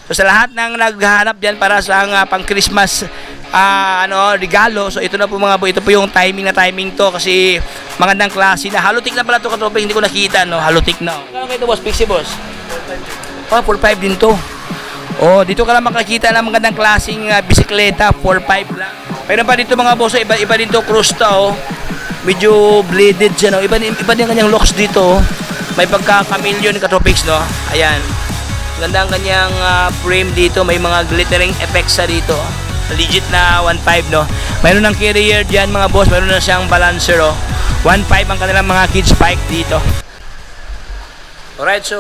So sa lahat ng naghahanap diyan para sa pang Christmas regalo. So ito na po mga boss, ito po yung timing to kasi magandang klase na. Halotik na pala to katropa, hindi ko nakita no, halotik na. Ano kayo to boss, Pixie boss? 4.5 din to. Oh, dito ka lang makakita ng magandang klaseng bisikleta, 4.5 lang. Pero pa dito mga boss, iba din to, Crusta oh. Medyo bladed siya no. Iba din kanyang looks dito oh. May pagka-chameleon katropics no. Ayan. Ganda ang kanyang frame dito, may mga glittering effects sa dito. Legit na 1.5 no. Mayroon ng carrier diyan mga boss, mayroon na siyang balancer oh. 1.5 ang kanilang mga kids bike dito. Alright, so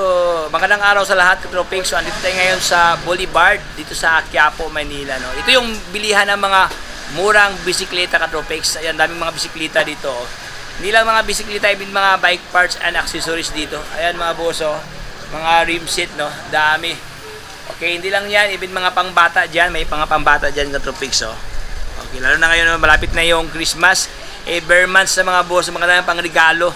magandang araw sa lahat katropics. So andito tayo ngayon sa Boulevard dito sa Quiapo, Manila no. Ito yung bilihan ng mga murang bisikleta katropics. Ayan, daming mga bisikleta dito oh. Hindi lang mga bisikleta, even mga bike parts and accessories dito. Ayan mga boss oh. Mga rim set no, dami. Okay, hindi lang yan, even mga pangbata dyan, may mga pangbata dyan katropics oh. Okay, lalo na ngayon malapit na yung Christmas, bare months sa mga boss, mga pang regalo.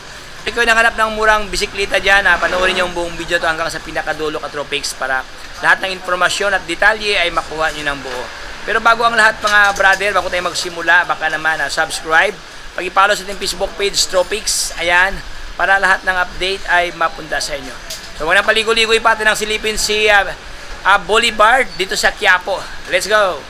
Ikaw nanghanap ng murang bisikleta dyan, panoorin nyo yung buong video to hanggang sa pinakadulo katropics para lahat ng informasyon at detalye ay makuha nyo ng buo. Pero bago ang lahat mga brother, bago tayo magsimula, baka naman subscribe, pag-follow sa ating Facebook page Tropics, ayan, para lahat ng update ay mapunta sa inyo. So huwag na paligo-ligoy pa, ng silipin si Boulevard dito sa Quiapo. Let's go!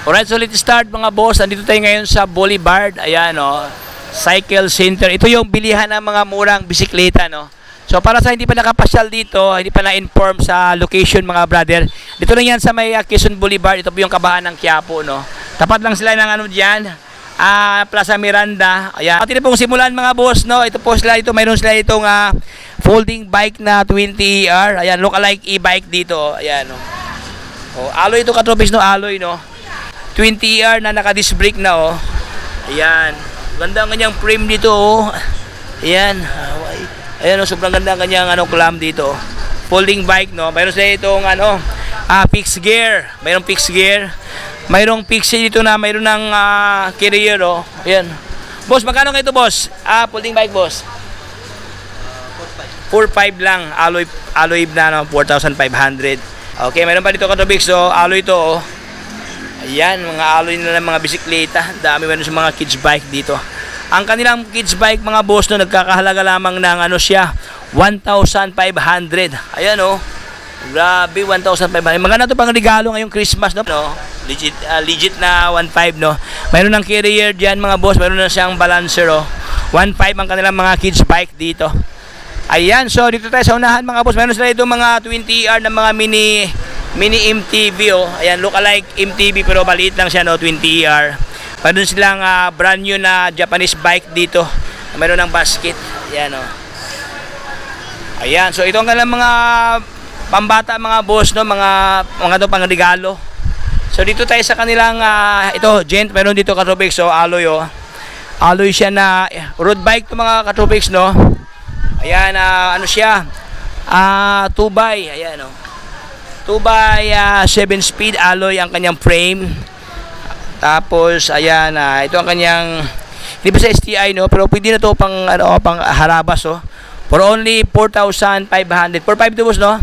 Alright, so let's start mga boss. Andito tayo ngayon sa Boulevard. Ayan o, Cycle Center. Ito yung bilihan ng mga murang bisikleta no. So para sa hindi pa nakapasyal dito, hindi pa na-inform sa location mga brother, dito lang yan sa may Quezon Boulevard. Ito po yung kabahan ng Quiapo no. Tapat lang sila ng diyan, Plaza Miranda. Ayan. Pati na pong simulan mga boss no. Ito po sila, mayroon sila itong folding bike na 20ER. Ayan, look-alike e-bike dito. Ayan no. Oh, alloy ito katropics no, alloy no. 20ER na naka-disc brake na oh. Ayan. Ganda ang kanyang frame dito oh. Ayan. Ayan oh, sobrang ganda ang kanyang clamp dito. Folding bike no. Mayroon sila itong fixed gear. Mayroong fixed gear. Mayroong fixed dito na mayroon ng carrier oh. Ayan. Boss, magkano kayo ito boss? Folding bike boss. 4.5 lang. Alloy na no, 4,500. Okay, mayroon pa dito katropics so alloy to oh. Ayan, mga alloy na ng mga bisikleta. Dami meron sa mga kids bike dito. Ang kanilang kids bike mga boss no, nagkakahalaga lamang ng siya, 1,500. Ayan oh. Grabe, 1,500. Maganda to pang regalo ngayong Christmas no. Legit na 1.5 no. Mayroon ng carrier diyan mga boss, mayroon na siyang balancer oh. 1.5 ang kanilang mga kids bike dito. Ayan, so dito tayo sa unahan mga boss. Mayroon sila itong mga 20ER na mga mini MTV oh. Ayan, look alike MTV pero maliit lang siya no, 20ER. Mayroon silang brand new na Japanese bike dito. Mayroon ng basket. Ayan oh. Ayan, so ito ang kanilang mga pambata mga boss no, mga to pang regalo. So dito tayo sa kanilang ito, gent, mayroon dito katropics so alloy oh. Alloy siya na road bike to mga katropics no. Ayan, siya? 2x, ayan oh. 2x7 speed alloy ang kanyang frame. Tapos ayan, ito ang kanyang, hindi pa sa STI no, pero pwede na to pang pang harabas oh. For only 4,500. 4.5 to boss no?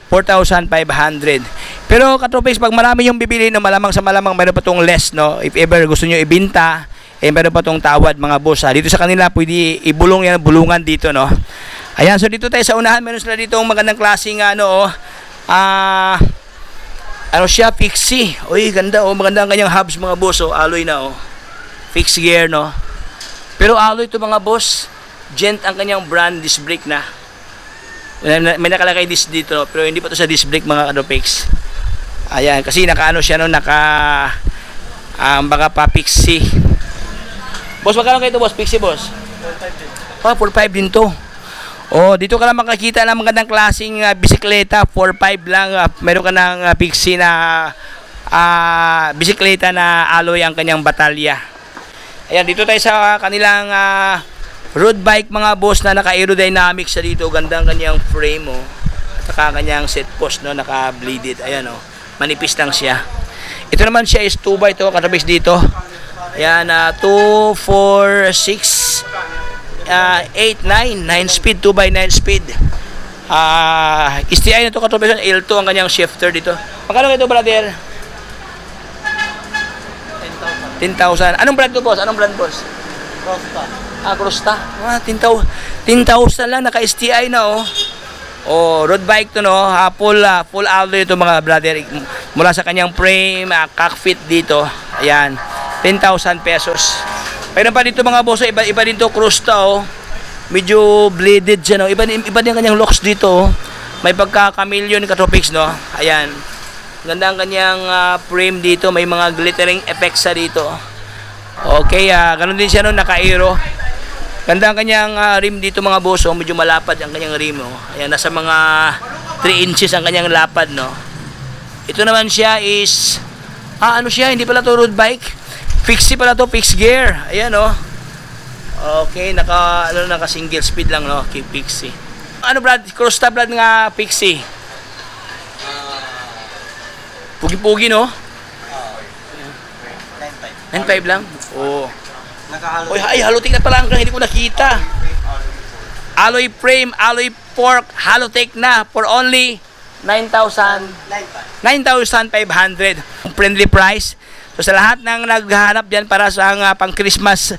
4,500. Pero katropics, pag marami yung bibili no, malamang sa malamang mayroon pa tong less no. If ever gusto niyo ibenta, mayroon pa tong tawad mga boss dito sa kanila, pwede ibulong yan, bulungan dito no. Ayan, so dito tayo sa unahan, meron sila dito magandang klaseng siya, fixie. Uy, ganda oh, maganda ang kanyang hubs mga boss oh, alloy na oh. Fixed gear no. Pero alloy to mga boss, gent ang kanyang brand, disc brake na. May nakalagay disc dito no, pero hindi pa to sa disc brake mga katropics. Ayan, kasi siya no, baka pa fixie. Boss, magkano kayo ito boss, fixie boss? 4.5 din to. Oh, dito ka lang makakita ng magandang klaseng bisikleta, 4.5 lang. Meron ka ng fixie na bisikleta na alloy ang kanyang batalya. Ayan, dito tayo sa kanilang road bike mga boss na naka-aerodynamic siya dito. Ganda ang kanyang frame oh. At saka kanyang set post no, naka-bleeded. Ayan oh. Manipis lang siya. Ito naman siya is 2x to, katabis dito. Ayan, 2, 4, 6, 8, 9 speed, 2x9 speed. STI na to katropix. L2 ang kanyang shifter dito. Magkano ito, brother? 10,000. Anong brand to, boss? Anong brand, boss? Crusta. 10,000 lang, naka-STI na, oh. Oh, road bike to, no? Full alloy ito, mga brother. Mula sa kanyang frame, cockpit dito. Ayan, 10,000 pesos. Mayroon pa dito, mga boss, iba din to, Crusta, oh. Medyo bladed siya, no? Iba din ang kanyang locks dito, oh. May pagka-chameleon katropix, no? Ayan. Ganda ang kanyang frame dito. May mga glittering effects sa dito. Okay, ganun din siya, no? Naka-aero. Ganda ang kanyang rim dito, mga boss, oh. Medyo malapad ang kanyang rim, oh. Ayan, nasa mga 3 inches ang kanyang lapad, no? Ito naman siya is ano siya, hindi pala to road bike. Fixie pala to, fixed gear. Ayan, oh. Okay, naka single speed lang, no? Okay, Pixie. Ano, Brad? Crusta, Brad, nga Pixie. Pugi-pugi, no? 9.5 lang? Oo. Oy, ay, halotik na pala ang hindi ko nakita. Alloy frame, alloy fork, halotik na for only 9,500. Friendly price. So sa lahat ng naghahanap diyan para sa pang Christmas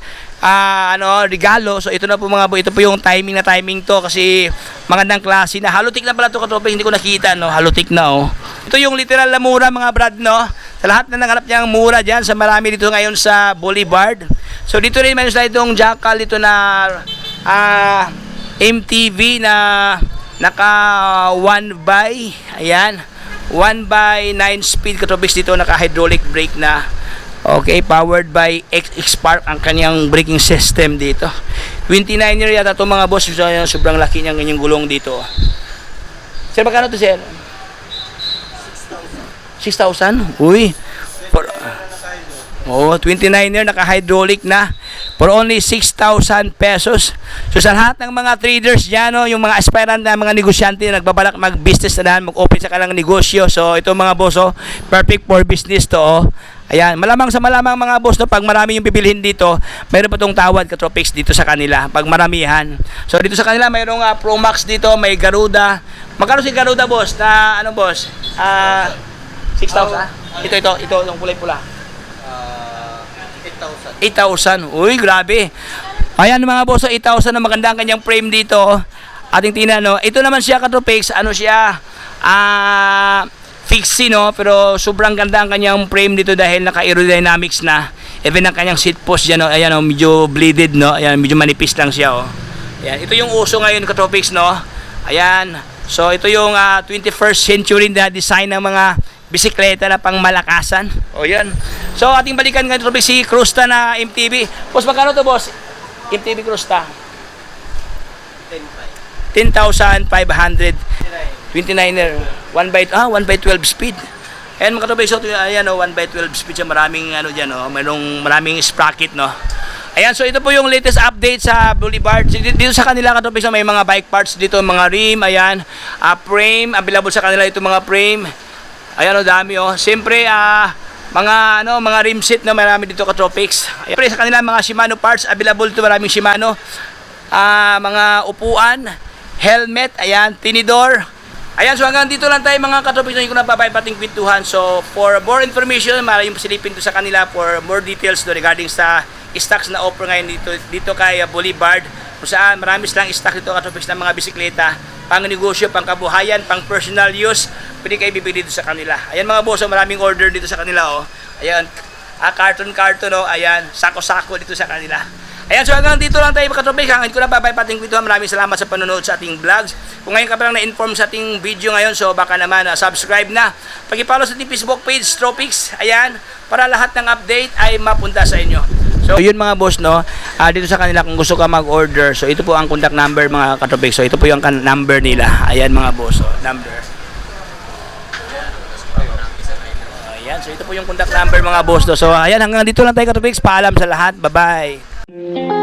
regalo. So ito na po, mga ito po yung timing to kasi magandang klase na. Halotik na pala to, katropix, hindi ko nakita, no? Halotik na, oh. Ito yung literal na mura, mga brad, no? Sa lahat na naghanap niyang mura diyan, sa marami dito ngayon sa Boulevard. So dito rin meron sila itong jackal dito na MTV na naka 1x, ayan, 1x9 speed katropix dito, naka hydraulic brake na. Okay, powered by X-Spark ang kanyang braking system dito. 29er yata ito, mga boss. Sobrang laki niyang ganyang gulong dito. Sir, magkano to, sir? 6,000? Uy. 29er, naka-hydraulic na. For only 6,000 pesos. So sa lahat ng mga traders dyan, no, yung mga aspirant na mga negosyante na nagbabalak mag-business na mag-open sa kanilang negosyo. So ito, mga boss, oh, perfect for business to, oh. Ayan, malamang sa malamang, mga boss, no, pag marami yung bibilhin dito, mayroon pa tong tawad katropix dito sa kanila, pag maramihan. So dito sa kanila, mayroong Pro Max dito, may Garuda. Magkano si Garuda, boss? Na ano, boss? 6,000? Ito, yung kulay pula. 8,000. Uy, grabe. Ayan, mga boss, 8,000 na maganda ang kanyang frame dito. Ating tingnan, no. Ito naman siya, katropix, ano siya? Fixie, no, pero sobrang ganda ang kanyang frame dito dahil naka-aerodynamics na. Even ang kanyang seat post dyan, no, ayan, no, medyo bleeded, no, ayan, medyo manipis lang siya, oh. Ayan, ito yung uso ngayon, katropix, no. Ayan, so ito yung 21st century na design ng mga bisikleta na pang malakasan. O yan. So ating balikan ngayon, katropix, si Crusta na MTB. Boss, magkano to, boss? MTB Crusta? 10,500. 29er. 1x12 speed. Ayan, mga katropix, so, ayan, oh, 1x12 speed siya. Maraming ano dyan, oh, maraming sprocket, no. Ayan, so ito po yung latest update sa Boulevard. Dito sa kanila, katropix, may mga bike parts dito, mga rim, ayan, frame, available sa kanila ito, mga frame. Ayan, oh, dami, oh. Siyempre, mga rim set, no, marami dito, katropix. Ayan, sa kanila, mga Shimano parts, available dito, maraming Shimano. Mga upuan, helmet, ayan, tinidor. Ayan, so hanggang dito lang tayo, mga katropix, yung napapating kwentuhan. So for more information, maraming pasilipin to sa kanila for more details to regarding sa stocks na offer ngayon dito kay Boulevard, kung saan marami silang stock dito, katropix, ng mga bisikleta pang negosyo, pang kabuhayan, pang personal use. Pwede kayo bibili dito sa kanila. Ayan, mga boss, maraming order dito sa kanila, oh. Ayan, carton, oh. Ayan, sako-sako dito sa kanila. Ayan, so hanggang dito lang tayo, mga katropix. Hanggang ko na papating kwentuhan. Maraming salamat sa panonood sa ating vlogs. Kung ngayon ka pa lang na-inform sa ating video ngayon, so baka naman subscribe na. Pag-follow sa ating Facebook page, Tropix. Ayan, para lahat ng update ay mapunta sa inyo. So yun, mga boss, no, dito sa kanila, kung gusto ka mag-order, so ito po ang contact number, mga katropix. So ito po yung number nila. Ayan, mga boss, oh, number. Ayan, so ito po yung contact number, mga boss, no. So ayan, hanggang dito lang tayo, katropix. Paalam sa lahat. Bye-bye.